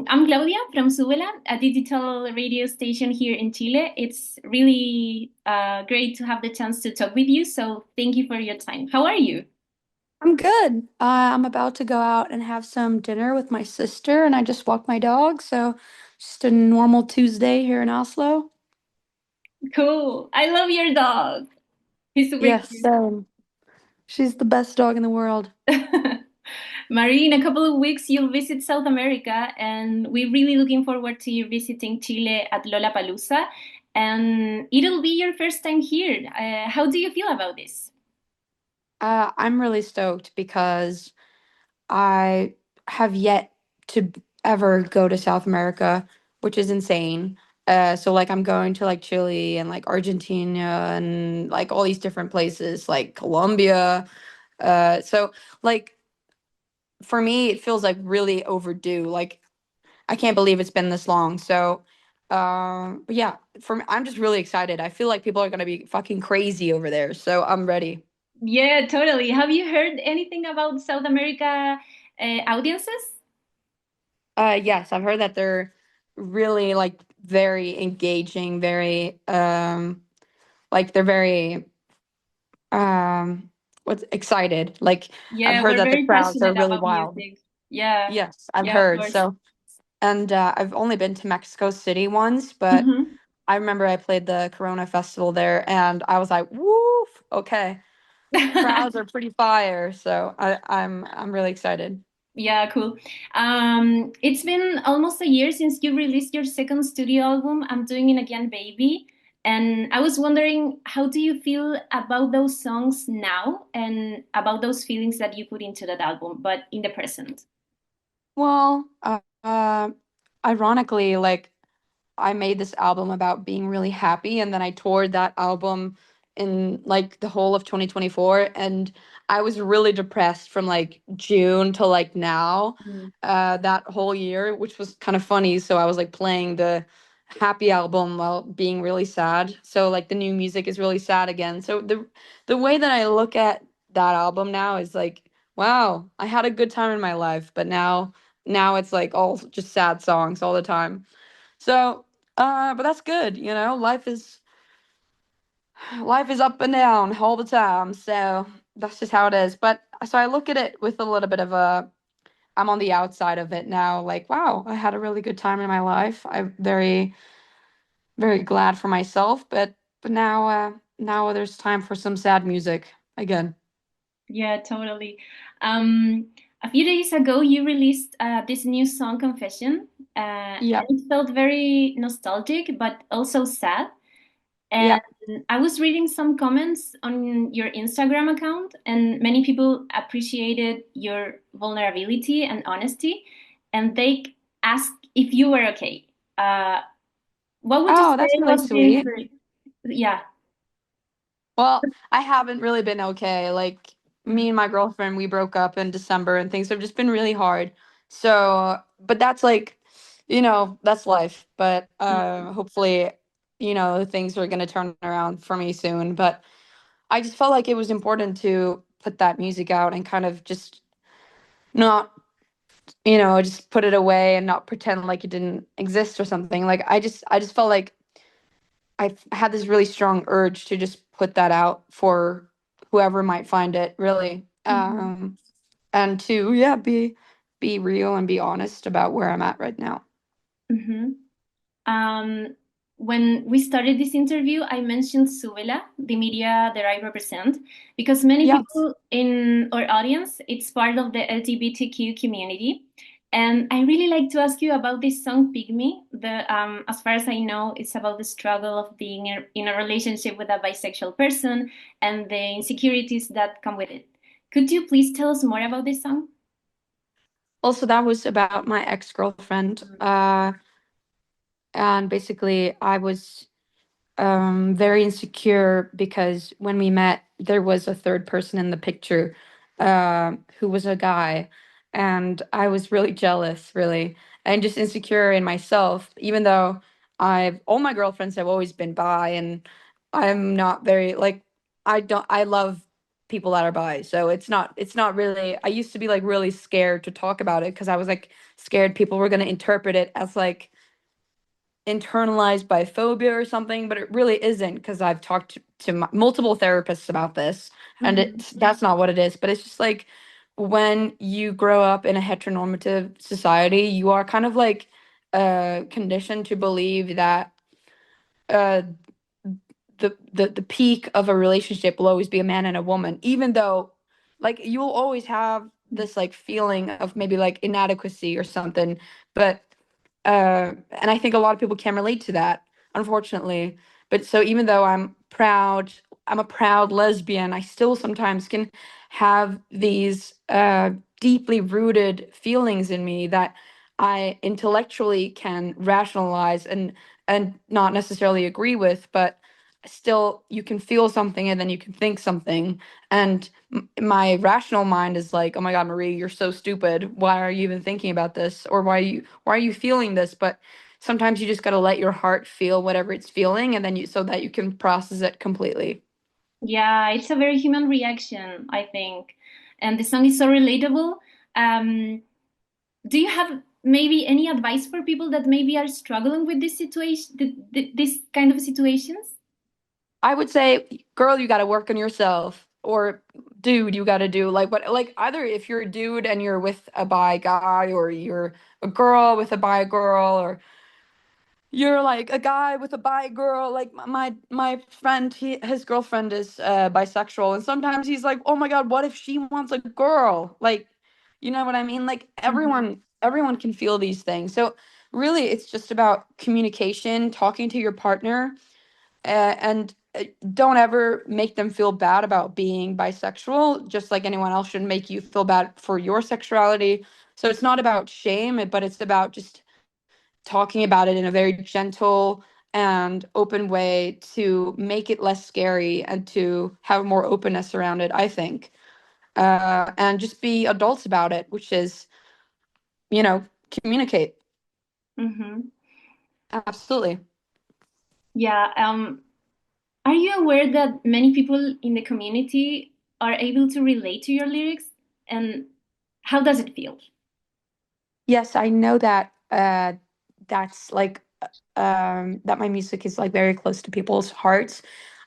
I'm Claudia from Súbela, a digital radio station here in Chile. It's really great to have the chance to talk with you. So thank you for your time. How are you? I'm good. I'm about to go out and have some dinner with my sister, and I just walked my dog. So, just a normal Tuesday here in Oslo. Cool. I love your dog. He's super Yes, she's the best dog in the world. cute. Marie, in a couple of weeks, you'll visit South America, and we're really looking forward to you visiting Chile at Lollapalooza. And it'll be your first time here. How do you feel about this? I'm really stoked because I have yet to ever go to South America, which is insane. So like I'm going to like Chile and like Argentina and like all these different places, like Colombia. So like for me, it feels like really overdue. Like I can't believe it's been this long. So, but yeah, for me, I'm just really excited. I feel like people are gonna be fucking crazy over there. So I'm ready. Yeah, totally. Have you heard anything about South America audiences? Yes, I've heard that they're really like very engaging, very like they're very um what's excited. Like I've Yeah, heard we're that the very crowds are passionate really about wild. music. Yeah, Yes, I've yeah, of heard. course. So, and I've only been to Mexico City once, but Hmm. I remember I played the Corona Festival there, and I was like, "Woof, okay." Crowds are pretty fire, so I'm really excited. Yeah, cool. It's been almost a year since you released your second studio album, I'm Doing It Again, Baby. And I was wondering, how do you feel about those songs now and about those feelings that you put into that album, but in the present? Well, ironically, like I made this album about being really happy, and then I toured that album in like the whole of 2024, and I was really depressed from like June to like now, Mm. that whole year, which was kind of funny. So I was like playing the happy album while being really sad. So like the new music is really sad again. So the way that I look at that album now is like, wow, I had a good time in my life, but now it's like all just sad songs all the time. So, but that's good, you know. Life is up and down all the time. So that's just how it is. But so I look at it with a little bit of a I'm on the outside of it now, like, wow, I had a really good time in my life. I'm very, very glad for myself, but now there's time for some sad music again. Yeah, totally. Um, a few days ago, you released this new song, Confession, Yeah, and it felt very nostalgic, but also sad. yeah. And I was reading some comments on your Instagram account, and many people appreciated your vulnerability and honesty, and they asked if you were okay. Uh, what would you Oh, that's say really was the sweet. yeah. Well, I haven't really been okay. Like me and my girlfriend, we broke up in December and things have just been really hard. So, but that's like, that's life. But hopefully, things are going to turn around for me soon. But I just felt like it was important to put that music out and kind of just not, just put it away and not pretend like it didn't exist or something. Like I just felt like had this really strong urge to just put that out for whoever might find it, really. Mhm. And to, yeah, be real and be honest about where I'm at right now. Mhm. Um, when we started this interview, I mentioned Súbela, the media that I represent, because many Yeah. people in our audience, it's part of the LGBTQ community. And I really like to ask you about this song, Pick Me. As far as I know, it's about the struggle of being in a relationship with a bisexual person and the insecurities that come with it. Could you please tell us more about this song? Also, that was about my ex-girlfriend. And basically, I was very insecure because when we met, there was a third person in the picture, who was a guy, and I was really jealous, really, and just insecure in myself, even though all my girlfriends have always been bi, and I'm not very like, I don't, I love people that are bi. So it's not really, I used to be like really scared to talk about it because I was like scared people were going to interpret it as like internalized biphobia or something, but it really isn't because I've talked to multiple therapists about this, and Mm-hmm. that's not what it is. But it's just like when you grow up in a heteronormative society, you are kind of like conditioned to believe that uh, the peak of a relationship will always be a man and a woman, even though like you'll always have this like feeling of maybe like inadequacy or something, but and I think a lot of people can relate to that, unfortunately. But so even though I'm a proud lesbian, I still sometimes can have these deeply rooted feelings in me that I intellectually can rationalize and not necessarily agree with, but still you can feel something and then you can think something. And my rational mind is like, oh my God, Marie, you're so stupid. Why are you even thinking about this? Or why are you feeling this? But sometimes you just got to let your heart feel whatever it's feeling, and then so that you can process it completely. Yeah, it's a very human reaction, I think. And the song is so relatable. Um, do you have maybe any advice for people that maybe are struggling with this situation, this kind of situations? I would say, girl, you got to work on yourself. Or dude, you got to do like what, like either if you're a dude and you're with a bi guy, or you're a girl with a bi girl, or you're like a guy with a bi girl. Like my friend, his girlfriend is bisexual, and sometimes he's like, oh my God, what if she wants a girl? Like, you know what I mean? Like Mm-hmm. everyone can feel these things. So really, it's just about communication, talking to your partner, and don't ever make them feel bad about being bisexual, just like anyone else should make you feel bad for your sexuality. So it's not about shame, but it's about just talking about it in a very gentle and open way to make it less scary and to have more openness around it, I think. And just be adults about it, which is, communicate. Mm-hmm. Absolutely. Yeah. Are you aware that many people in the community are able to relate to your lyrics? And how does it feel? Yes, I know that that's like that my music is like very close to people's hearts,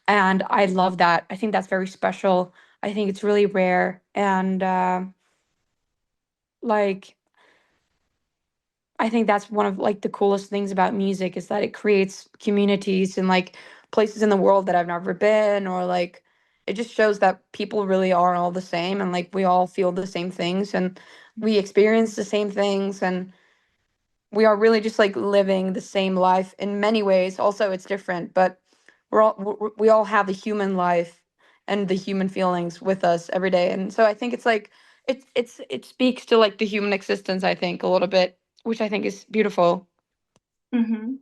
and I love that. I think that's very special. I think it's really rare, and like I think that's one of like the coolest things about music is that it creates communities and like places in the world that I've never been, or like it just shows that people really are all the same, and like we all feel the same things, and we experience the same things, and we are really just like living the same life in many ways. Also, it's different, but we all have the human life and the human feelings with us every day. And so I think it's like it speaks to like the human existence, I think, a little bit, which I think is beautiful. Mm-hmm.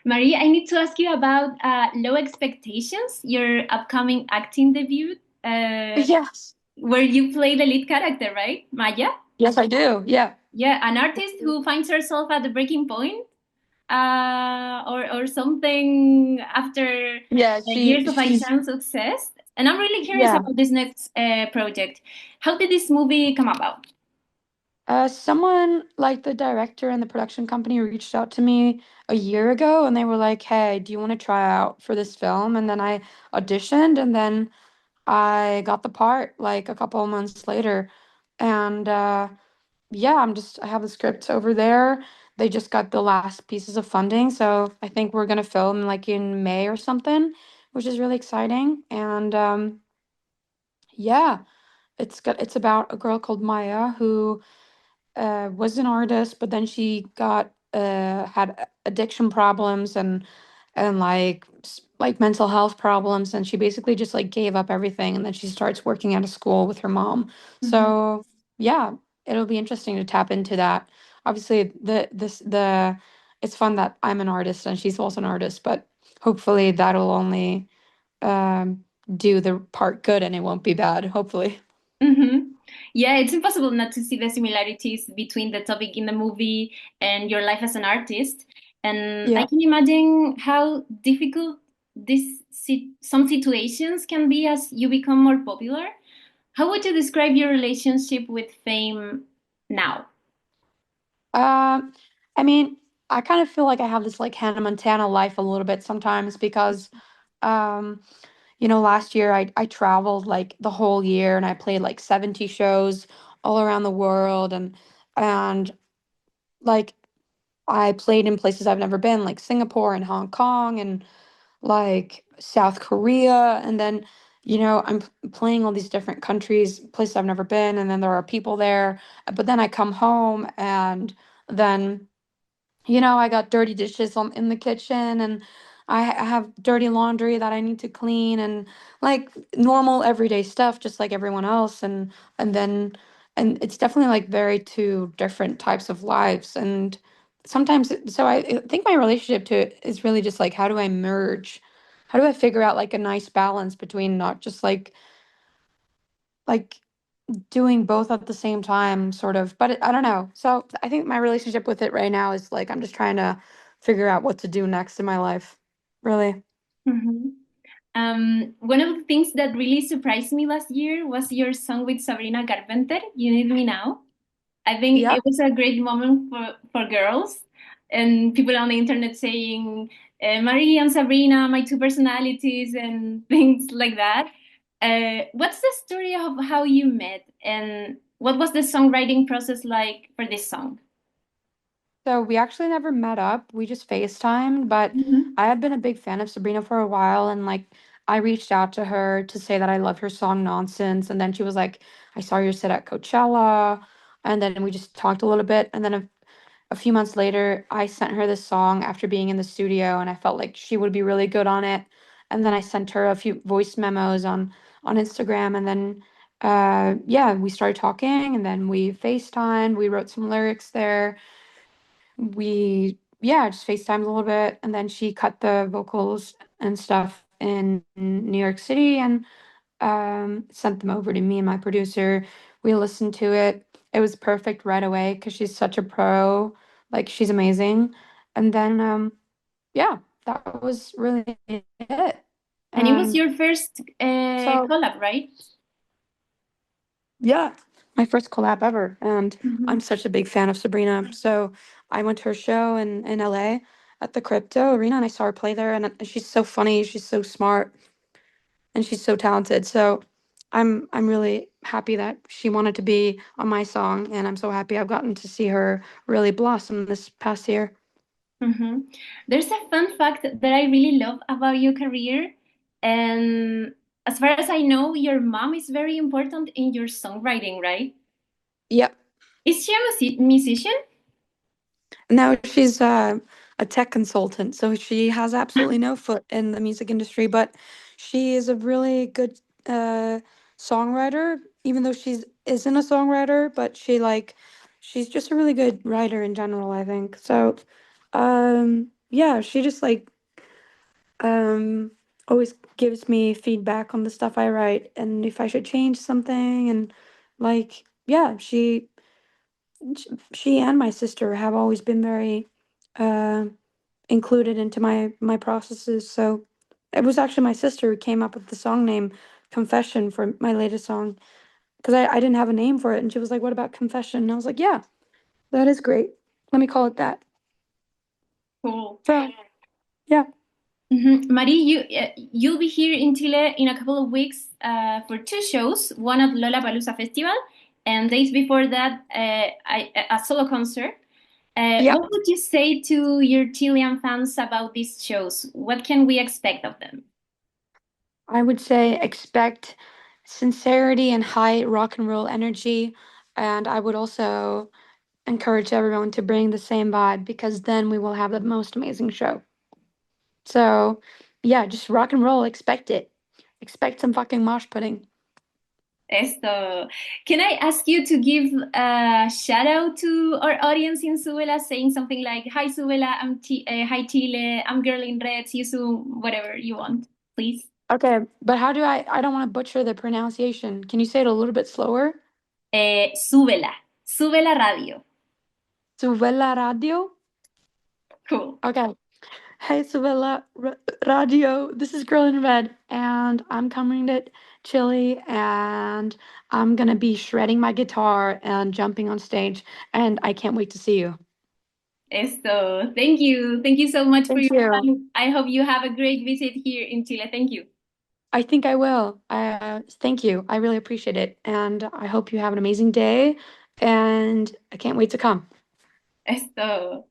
Marie, I need to ask you about Low Expectations, your upcoming acting debut, uh, Yes. where you play the lead character, right? Maya? Yes, I do. Yeah. Yeah, an artist who finds herself at the breaking point, or something after Yeah, years of she's unsung success. And I'm really curious yeah. about this next project. How did this movie come about? Someone like the director and the production company reached out to me a year ago, and they were like, "Hey, do you want to try out for this film?" And then I auditioned, and then I got the part like a couple of months later. And yeah, I have the script over there. They just got the last pieces of funding, so I think we're gonna film like in May or something, which is really exciting. And yeah, it's about a girl called Maya who was an artist, but then she got had addiction problems and like mental health problems, and she basically just like gave up everything, and then she starts working at a school with her mom. Mhm. So yeah, it'll be interesting to tap into that. Obviously, the it's fun that I'm an artist and she's also an artist, but hopefully that'll only um, do the part good and it won't be bad. Hopefully, Mm-hmm. Yeah, it's impossible not to see the similarities between the topic in the movie and your life as an artist. And I yeah. can imagine how difficult some situations can be as you become more popular. How would you describe your relationship with fame now? Um, I mean, I kind of feel like I have this like Hannah Montana life a little bit sometimes because, um, last year I traveled like the whole year and I played like 70 shows all around the world and like I played in places I've never been, like Singapore and Hong Kong and like South Korea, and then I'm playing all these different countries, places I've never been, and then there are people there. But then I come home and then I got dirty dishes in the kitchen, and I have dirty laundry that I need to clean, and like normal everyday stuff, just like everyone else. And then, and it's definitely like very two different types of lives. And sometimes, so I think my relationship to it is really just like, how do I merge? How do I figure out like a nice balance between not just like doing both at the same time, sort of. But I don't know. So I think my relationship with it right now is like I'm just trying to figure out what to do next in my life. Really. Mhm. One of the things that really surprised me last year was your song with Sabrina Carpenter, You Need Me Now. I think Yeah. it was a great moment for girls and people on the internet saying, Marie and Sabrina, my two personalities, and things like that. What's the story of how you met and what was the songwriting process like for this song? So we actually never met up. We just FaceTimed, but Mhm. I had been a big fan of Sabrina for a while, and like I reached out to her to say that I love her song Nonsense, and then she was like, I saw your set at Coachella, and then we just talked a little bit, and then a few months later, I sent her this song after being in the studio, and I felt like she would be really good on it. And then I sent her a few voice memos on Instagram, and then yeah, we started talking, and then we FaceTimed. We wrote some lyrics there. We yeah, just FaceTimed a little bit, and then she cut the vocals and stuff in New York City and sent them over to me and my producer. We listened to it. It was perfect right away because she's such a pro. Like she's amazing. And then yeah, that was really it. And it was And your first so collab, right? yeah, my first collab ever. And I'm Mhm. such a big fan of Sabrina. So I went to her show in LA at the Crypto Arena and I saw her play there, and she's so funny, she's so smart, and she's so talented. So I'm really happy that she wanted to be on my song, and I'm so happy I've gotten to see her really blossom this past year. Mhm. There's a fun fact that I really love about your career. And as far as I know, your mom is very important in your songwriting, right? Yep. Is she a musician? Now she's a tech consultant, so she has absolutely no foot in the music industry, but she is a really good uh, songwriter, even though she's isn't a songwriter, but she's just a really good writer in general, I think. So yeah, she just like always gives me feedback on the stuff I write and if I should change something, and like yeah, she and my sister have always been very uh included into my processes. So it was actually my sister who came up with the song name Confession for my latest song because I didn't have a name for it, and she was like, "What about Confession?" And I was like, "Yeah, that is great. Let me call it that." Cool. So yeah. Marie, you'll be here in Chile in a couple of weeks for two shows, one at Lollapalooza Festival, and days before that, a solo concert. Yeah. What would you say to your Chilean fans about these shows? What can we expect of them? I would say expect sincerity and high rock and roll energy. And I would also encourage everyone to bring the same vibe because then we will have the most amazing show. So, yeah, just rock and roll. Expect it. Expect some fucking mosh pudding. Esto. Can I ask you to give a shout out to our audience in Súbela, saying something like, Hi Súbela, hi Chile, I'm Girl in Red, see you soon, whatever you want, please. Okay, but how do I don't want to butcher the pronunciation. Can you say it a little bit slower? Súbela, Súbela Radio. Súbela radio? Cool. Okay. Hey, Súbela Radio. This is Girl in Red, and I'm coming to Chile, and I'm gonna be shredding my guitar and jumping on stage, and I can't wait to see you. Esto. Thank you. Thank you so much for Thank your you. time. I hope you have a great visit here in Chile. Thank you. I think I will. Thank you. I really appreciate it, and I hope you have an amazing day, and I can't wait to come. Esto.